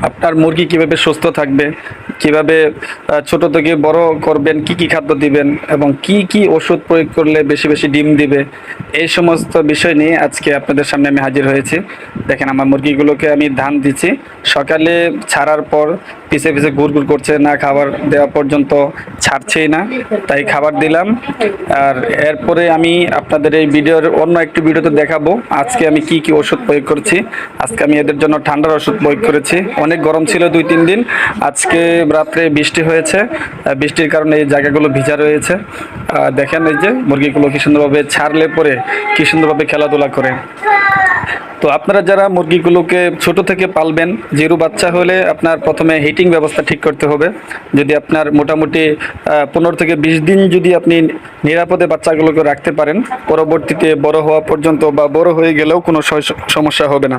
আপনার মুরগি কিভাবে সুস্থ থাকবে, কিভাবে ছোট থেকে বড় করবেন, কি কি খাদ্য দিবেন এবং কি কি ওষুধ প্রয়োগ করলে বেশি বেশি ডিম দিবে, এই সমস্ত বিষয় নিয়ে আজকে আপনাদের সামনে আমি হাজির হয়েছি। দেখেন আমার মুরগিগুলোকে আমি ধান দিচ্ছি, সকালে ছাড়ার পর পিছে পিছে ঘুরঘুর করছে, না খাবার দেওয়া পর্যন্ত ছাড়ছেই না, তাই খাবার দিলাম। আর এরপরে আমি আপনাদের এই ভিডিওর অন্য একটি ভিডিওতে দেখাবো আজকে আমি কি কি ওষুধ প্রয়োগ করছি। আজকে আমি এদের জন্য ঠান্ডার ওষুধ প্রয়োগ করেছি, অনেক গরম ছিল 2-3 দিন, আজকে রাত্রে বৃষ্টি হয়েছে, বৃষ্টির কারণে এই জায়গাগুলো ভিজা রয়েছে। দেখেন এই যে মুরগিগুলো কি সুন্দরভাবে ছাড়লে পরে কি সুন্দরভাবে খেলাধুলা করে। তো আপনারা যারা মুরগিগুলোকে ছোট থেকে পালবেন, জিরো বাচ্চা হলে আপনার প্রথমে হিটিং ব্যবস্থা ঠিক করতে হবে। যদি আপনার মোটামুটি 15 থেকে 20 দিন যদি আপনি নিরাপদে বাচ্চাগুলোকে রাখতে পারেন, পরবর্তীতে বড় হওয়া পর্যন্ত বা বড় হয়ে গেলেও কোনো সমস্যা হবে না।